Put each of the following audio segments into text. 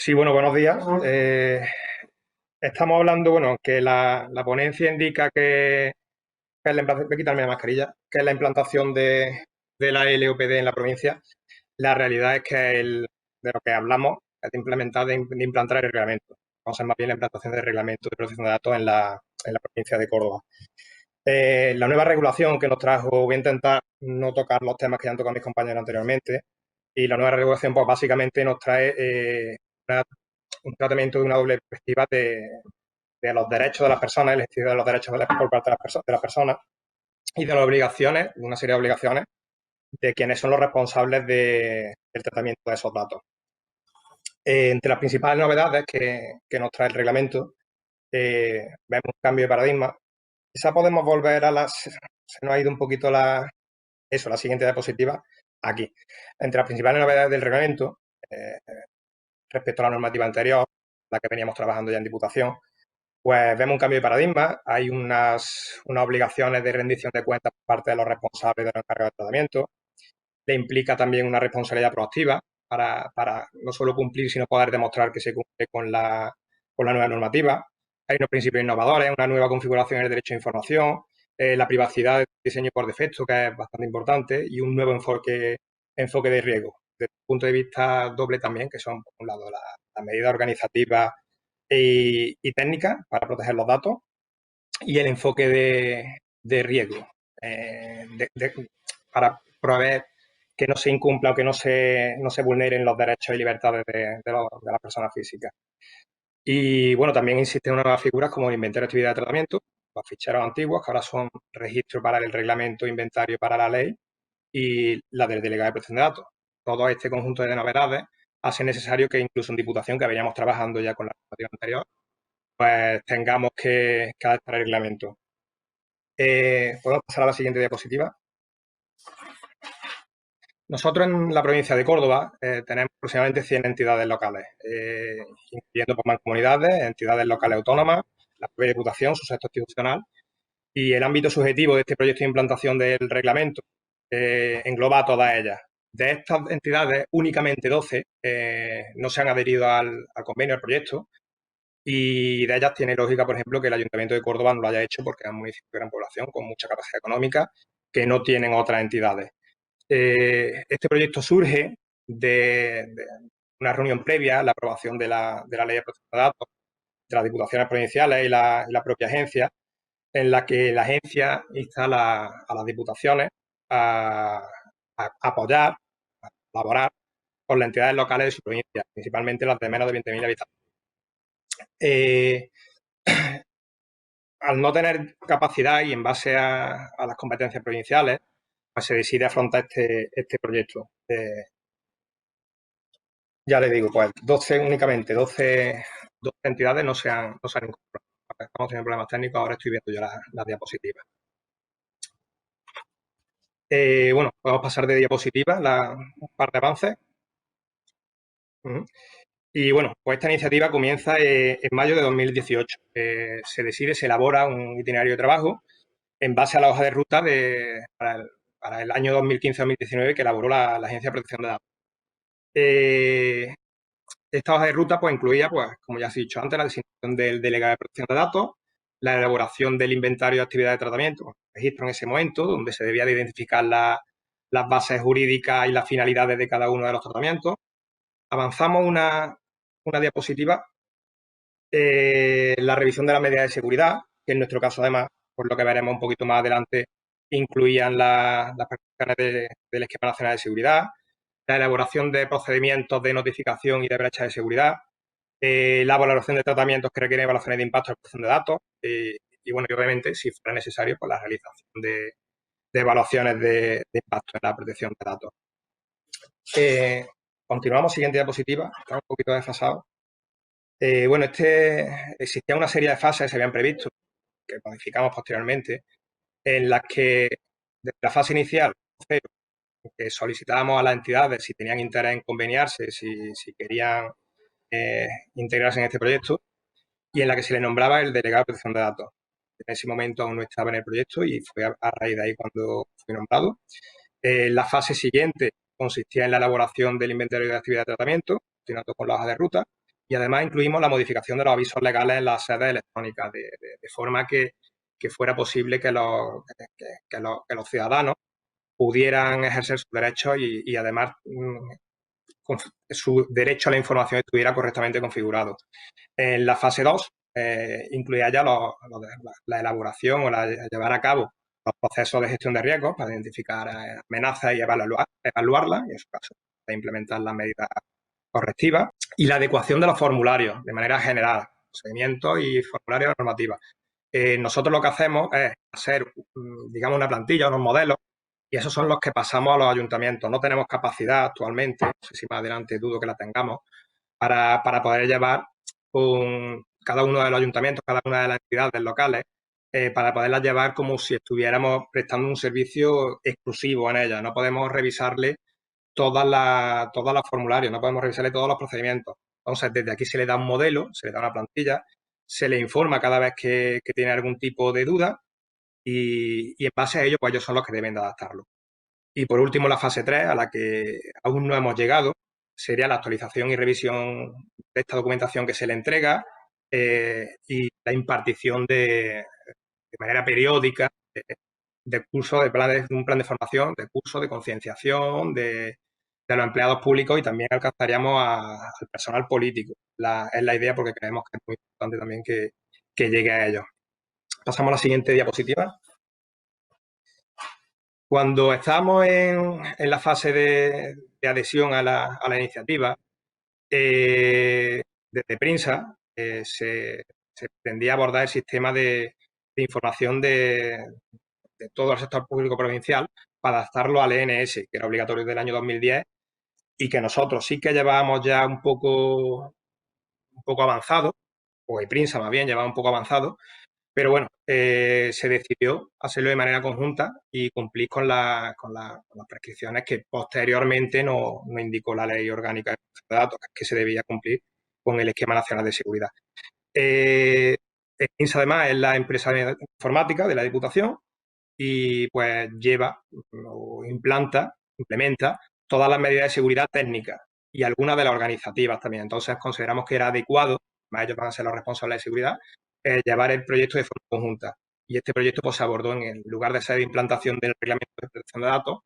Sí, bueno, buenos días. Estamos hablando, bueno, que la ponencia indica que es la implantación, voy a quitarme la mascarilla, que es la implantación de la LOPD en la provincia. La realidad es que de lo que hablamos es de implementar, de implantar el reglamento. Vamos a ver más bien la implantación del reglamento de protección de datos en la provincia de Córdoba. La nueva regulación que nos trajo, voy a intentar no tocar los temas que ya han tocado mis compañeros anteriormente, y la nueva regulación, pues básicamente nos trae una un tratamiento de una doble perspectiva de los derechos de las personas, el ejercicio de los derechos por parte de las personas y de las obligaciones, de una serie de obligaciones de quienes son los responsables del tratamiento de esos datos. Entre las principales novedades que nos trae el reglamento, vemos un cambio de paradigma. Quizá podemos volver se nos ha ido un poquito la siguiente diapositiva, aquí. Entre las principales novedades del reglamento, respecto a la normativa anterior, la que veníamos trabajando ya en Diputación, pues vemos un cambio de paradigma, hay unas obligaciones de rendición de cuentas por parte de los responsables de los encargados de tratamiento, le implica también una responsabilidad proactiva para no solo cumplir, sino poder demostrar que se cumple con la nueva normativa. Hay unos principios innovadores, una nueva configuración del derecho a información, la privacidad de diseño por defecto, que es bastante importante, y un nuevo enfoque de riesgo. Desde el punto de vista doble también, que son, por un lado, las medidas organizativas y técnicas para proteger los datos y el enfoque de riesgo para proveer que no se incumpla o que no se vulneren los derechos y libertades de las personas físicas. Y bueno, también existen unas nuevas figuras como el inventario de actividad de tratamiento, los ficheros antiguos, que ahora son registro para el reglamento, inventario para la ley, y la del delegado de protección de datos. Todo este conjunto de novedades hace necesario que incluso en Diputación, que veníamos trabajando ya con la normativa anterior, pues tengamos que adaptar el reglamento. Podemos pasar a la siguiente diapositiva. Nosotros en la provincia de Córdoba tenemos aproximadamente 100 entidades locales, incluyendo por mancomunidades, entidades locales autónomas, la propia Diputación, su sector institucional, y el ámbito subjetivo de este proyecto de implantación del reglamento engloba a todas ellas. De estas entidades, únicamente 12 no se han adherido al convenio, al proyecto, y de ellas tiene lógica, por ejemplo, que el Ayuntamiento de Córdoba no lo haya hecho porque es un municipio de gran población con mucha capacidad económica que no tienen otras entidades. Este proyecto surge de una reunión previa a la aprobación de la Ley de Protección de Datos de las Diputaciones Provinciales y la propia agencia, en la que la agencia insta a las diputaciones a apoyar, a colaborar con las entidades locales de su provincia, principalmente las de menos de 20.000 habitantes. Al no tener capacidad y en base a las competencias provinciales, pues se decide afrontar este proyecto. Ya les digo, pues 12 únicamente, 12 entidades no se han incorporado. Estamos teniendo problemas técnicos, ahora estoy viendo yo las diapositivas. Bueno, podemos pasar de diapositivas, un par de avances. Y bueno, pues esta iniciativa comienza en mayo de 2018. Se elabora un itinerario de trabajo en base a la hoja de ruta para el año 2015-2019 que elaboró la Agencia de Protección de Datos. Esta hoja de ruta pues incluía, pues, como ya os he dicho antes, la designación del delegado de protección de datos, la elaboración del inventario de actividad de tratamiento, registro en ese momento, donde se debía de identificar las bases jurídicas y las finalidades de cada uno de los tratamientos. Avanzamos una diapositiva, la revisión de las medidas de seguridad, que en nuestro caso, además, por lo que veremos un poquito más adelante, incluían las prestaciones del esquema nacional de seguridad, la elaboración de procedimientos de notificación y de brecha de seguridad, la valoración de tratamientos que requieren evaluaciones de impacto de protección de datos y, bueno, y obviamente, si fuera necesario, pues la realización de evaluaciones de impacto en la protección de datos. Continuamos, siguiente diapositiva, está un poquito desfasado. Bueno, existía una serie de fases que se habían previsto, que modificamos posteriormente, en las que desde la fase inicial, cero, que solicitábamos a las entidades si tenían interés en conveniarse, si querían integrarse en este proyecto, y en la que se le nombraba el delegado de protección de datos. En ese momento aún no estaba en el proyecto y fue a raíz de ahí cuando fue nombrado. La fase siguiente consistía en la elaboración del inventario de actividad de tratamiento, continuando con la hoja de ruta, Y además incluimos la modificación de los avisos legales en las sedes electrónicas, de forma que fuera posible que los ciudadanos pudieran ejercer sus derechos y además su derecho a la información estuviera correctamente configurado. En la fase 2 incluía ya la elaboración o llevar a cabo los procesos de gestión de riesgos para identificar amenazas y evaluarlas, y en su caso, para implementar las medidas correctivas, y la adecuación de los formularios de manera general, procedimientos y formularios normativas. Nosotros lo que hacemos es hacer, digamos, una plantilla, unos modelos, y esos son los que pasamos a los ayuntamientos. No tenemos capacidad actualmente, no sé si más adelante dudo que la tengamos, para poder llevar con cada uno de los ayuntamientos, cada una de las entidades locales, para poderlas llevar como si estuviéramos prestando un servicio exclusivo en ellas. No podemos revisarle todos los formularios, no podemos revisarle todos los procedimientos. Entonces, desde aquí se le da un modelo, se le da una plantilla, se le informa cada vez que tiene algún tipo de duda y en base a ello, pues ellos son los que deben de adaptarlo. Y por último, la fase 3, a la que aún no hemos llegado, sería la actualización y revisión de esta documentación que se le entrega y la impartición de manera periódica de cursos, de un plan de formación, de cursos, de concienciación, de los empleados públicos y también alcanzaríamos al personal político. Es la idea porque creemos que es muy importante también que llegue a ellos. Pasamos a la siguiente diapositiva. Cuando estábamos en la fase de adhesión a la iniciativa, desde Prinsa se pretendía abordar el sistema de información de todo el sector público provincial para adaptarlo al ENS, que era obligatorio del año 2010 y que nosotros sí que llevábamos ya un poco avanzado, o Prinsa más bien llevaba un poco avanzado, pero bueno, se decidió hacerlo de manera conjunta y cumplir con las prescripciones que posteriormente nos indicó la Ley Orgánica de Datos, que se debía cumplir con el Esquema Nacional de Seguridad. ENSA además es la empresa de informática de la Diputación y pues lleva o implementa todas las medidas de seguridad técnicas y algunas de las organizativas también. Entonces consideramos que era adecuado, más ellos van a ser los responsables de seguridad, llevar el proyecto de forma conjunta. Y este proyecto pues, se abordó en lugar de ser de implantación del Reglamento de Protección de Datos,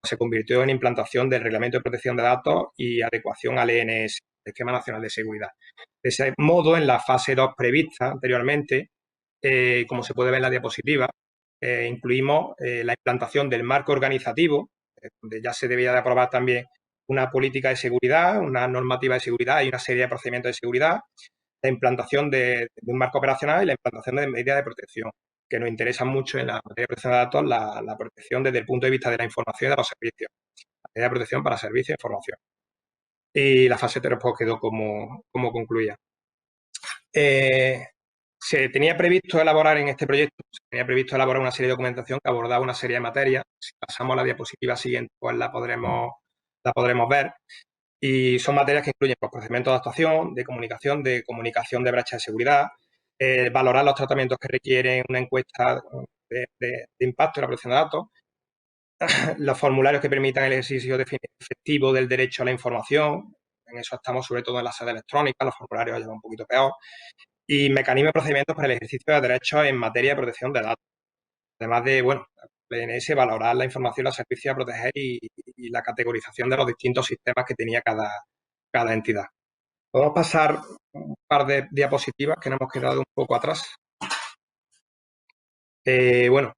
se convirtió en implantación del Reglamento de Protección de Datos y adecuación al ENS, el Esquema Nacional de Seguridad. De ese modo, en la fase 2 prevista anteriormente, como se puede ver en la diapositiva, incluimos la implantación del marco organizativo, donde ya se debía de aprobar también una política de seguridad, una normativa de seguridad y una serie de procedimientos de seguridad, la implantación de un marco operacional y la implantación de medidas de protección, que nos interesan mucho en la materia de protección de datos, la protección desde el punto de vista de la información y de los servicios, la medida de protección para servicios e información. Y la fase 3 pues, quedó como concluida. Se tenía previsto elaborar en este proyecto, una serie de documentación que abordaba una serie de materias. Si pasamos a la diapositiva siguiente, pues la podremos ver. Y son materias que incluyen pues, procedimientos de actuación, de comunicación de brecha de seguridad, valorar los tratamientos que requieren una encuesta de impacto en la protección de datos, los formularios que permitan el ejercicio efectivo del derecho a la información. En eso estamos sobre todo en la sede electrónica, los formularios llevan un poquito peor. Y mecanismos y procedimientos para el ejercicio de derechos en materia de protección de datos. Además de, bueno, el ENS valorar la información, los servicios a proteger y la categorización de los distintos sistemas que tenía cada entidad. Podemos pasar un par de diapositivas que nos hemos quedado un poco atrás. Bueno,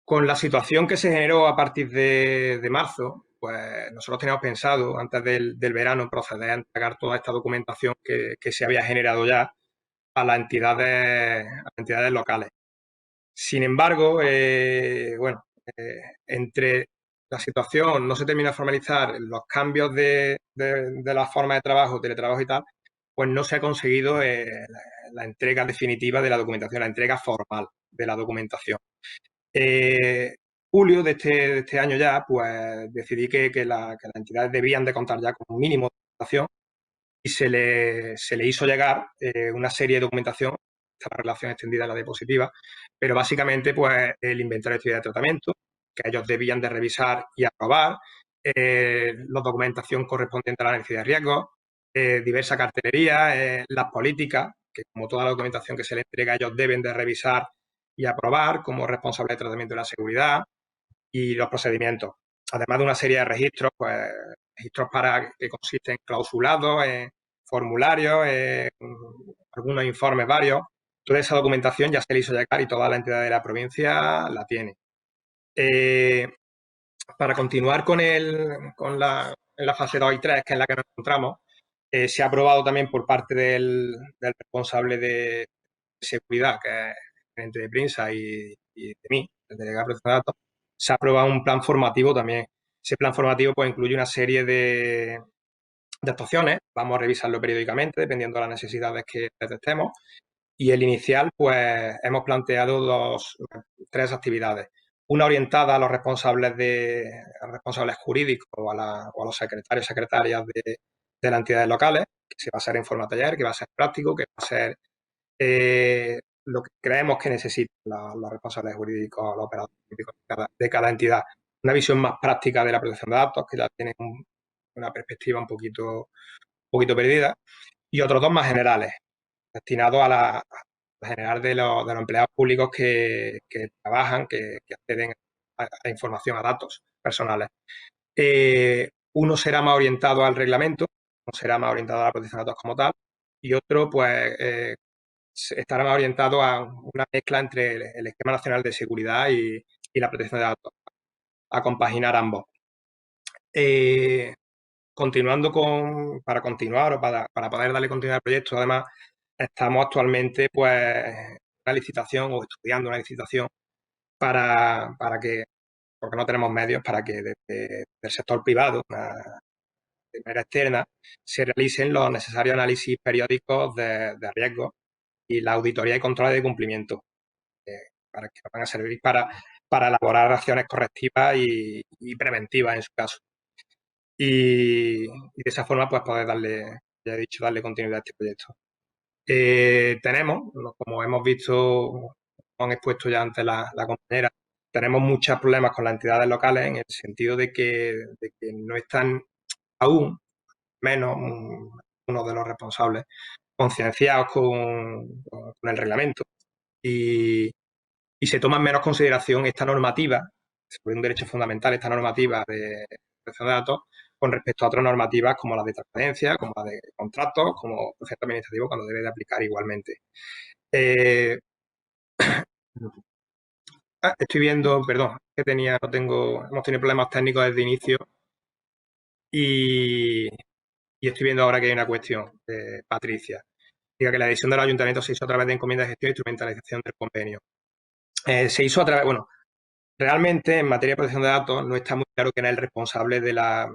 con la situación que se generó a partir de marzo, pues nosotros teníamos pensado, antes del verano, proceder a entregar toda esta documentación que se había generado ya a las entidades locales. Sin embargo, bueno, entre la situación no se termina de formalizar, los cambios de la forma de trabajo, teletrabajo y tal, pues no se ha conseguido la entrega definitiva de la documentación, la entrega formal de la documentación. Julio de este año ya, pues decidí que las entidades debían de contar ya con un mínimo de documentación y se le hizo llegar una serie de documentación, esta la relación extendida de la diapositiva, pero básicamente pues el inventario de actividad de tratamiento, que ellos debían de revisar y aprobar, la documentación correspondiente al análisis de riesgos, diversa cartelería, las políticas, que como toda la documentación que se les entrega, ellos deben de revisar y aprobar como responsable de tratamiento de la seguridad, y los procedimientos. Además de una serie de registros, pues registros que consisten en clausulados, en formularios, en algunos informes varios. Toda esa documentación ya se le hizo llegar y toda la entidad de la provincia la tiene. Para continuar en la fase 2 y 3, que es la que nos encontramos, se ha aprobado también por parte del responsable de seguridad, que es el gerente de prensa, y de mí, el delegado de protección de datos, se ha aprobado un plan formativo también. Ese plan formativo pues incluye una serie de actuaciones, vamos a revisarlo periódicamente dependiendo de las necesidades que detectemos, y el inicial pues hemos planteado tres actividades. Una orientada a los responsables jurídicos o a los secretarios y secretarias de las entidades locales, que se va a hacer en forma taller, que va a ser práctico, que va a ser lo que creemos que necesitan los responsables jurídicos, los operadores jurídicos de cada entidad. Una visión más práctica de la protección de datos, que ya tienen una perspectiva un poquito perdida, y otros dos más generales, destinados a general de los empleados públicos que trabajan, que acceden a información, a datos personales. Uno será más orientado al reglamento, uno será más orientado a la protección de datos como tal, y otro, pues, estará más orientado a una mezcla entre el Esquema Nacional de Seguridad y la protección de datos, a compaginar ambos. Continuando para continuar o para poder darle continuidad al proyecto, además, estamos actualmente pues en una licitación o estudiando una licitación para que, porque no tenemos medios, para que desde el sector privado, de manera externa, se realicen los necesarios análisis periódicos de riesgos y la auditoría y control de cumplimiento, para que van a servir para elaborar acciones correctivas y preventivas en su caso. Y de esa forma, pues poder darle, ya he dicho, darle continuidad a este proyecto. Tenemos, como hemos visto, como han expuesto ya antes la compañera, tenemos muchos problemas con las entidades locales en el sentido de que no están aún, menos uno de los responsables, concienciados con el reglamento y se toma en menos consideración esta normativa, sobre un derecho fundamental, esta normativa de protección de datos, con respecto a otras normativas como las de transparencia, como las de contratos, como proceso administrativo, cuando debe de aplicar igualmente. Estoy viendo, perdón, hemos tenido problemas técnicos desde el inicio y estoy viendo ahora que hay una cuestión, Patricia. Diga que la decisión de los ayuntamientos se hizo a través de encomienda de gestión e instrumentalización del convenio. Se hizo a través, bueno, realmente en materia de protección de datos no está muy claro quién es el responsable de la...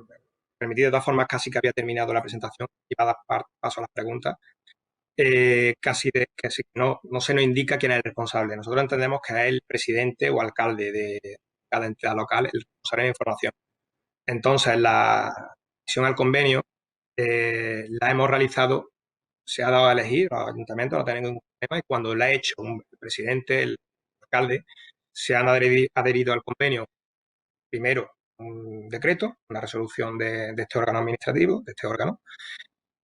Permitido de todas formas, casi que había terminado la presentación y va a dar paso a las preguntas. Casi no se nos indica quién es el responsable. Nosotros entendemos que es el presidente o alcalde de cada entidad local el responsable de la información. Entonces, la adhesión al convenio la hemos realizado, se ha dado a elegir, los ayuntamientos no tienen ningún problema, y cuando la ha hecho el presidente, el alcalde, se han adherido al convenio, primero un decreto, una resolución de este órgano administrativo, de este órgano,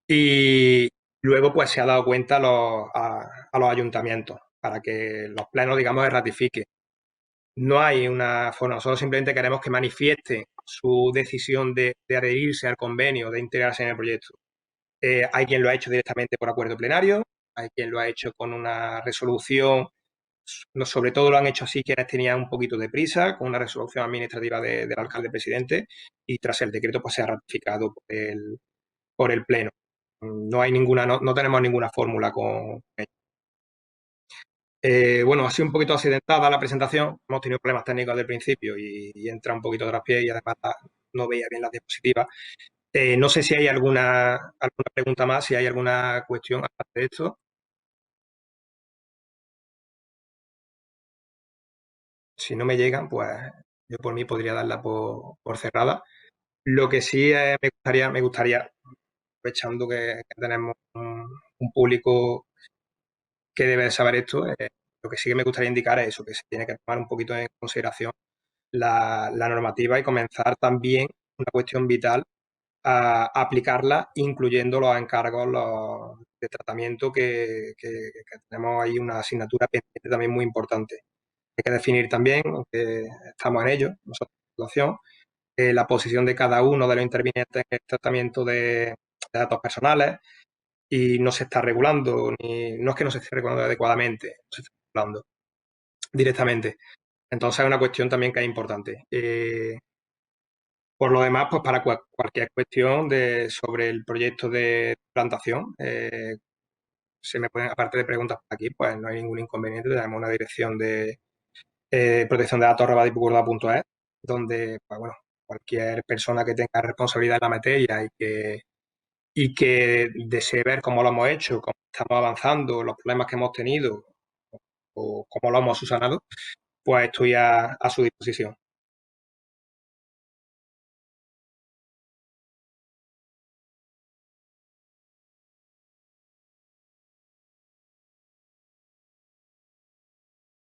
y luego pues se ha dado cuenta a los ayuntamientos para que los plenos, digamos, ratifiquen. No hay una forma, nosotros simplemente queremos que manifieste su decisión de adherirse al convenio, de integrarse en el proyecto. Hay quien lo ha hecho directamente por acuerdo plenario, hay quien lo ha hecho con una resolución, sobre todo lo han hecho así quienes tenían un poquito de prisa, con una resolución administrativa del alcalde presidente, y tras el decreto pues se ha ratificado por el pleno. No hay ninguna, no tenemos ninguna fórmula con ello. Bueno, ha sido un poquito accidentada la presentación, hemos tenido problemas técnicos desde el principio y entra un poquito de traspié y además no veía bien las diapositivas. No sé si hay alguna pregunta más, si hay alguna cuestión aparte de esto. Si no me llegan, pues yo por mí podría darla por cerrada. Lo que sí me gustaría, aprovechando que tenemos un público que debe de saber esto, lo que sí que me gustaría indicar es eso, que se tiene que tomar un poquito en consideración la normativa y comenzar también una cuestión vital a aplicarla, incluyendo los encargos de tratamiento que tenemos ahí una asignatura pendiente también muy importante. Hay que definir también, aunque estamos en ello, nosotros en la situación, la posición de cada uno de los intervinientes en el tratamiento de datos personales y no se está regulando, no es que no se esté regulando adecuadamente, no se está regulando directamente. Entonces es una cuestión también que es importante. Por lo demás, pues para cualquier cuestión sobre el proyecto de plantación, se me pueden, aparte de preguntas por aquí, pues no hay ningún inconveniente. Tenemos una dirección de protección de datos @dipugurda.es, donde, pues bueno, cualquier persona que tenga responsabilidad en la materia y que desee ver cómo lo hemos hecho, cómo estamos avanzando, los problemas que hemos tenido o cómo lo hemos subsanado, pues estoy a su disposición.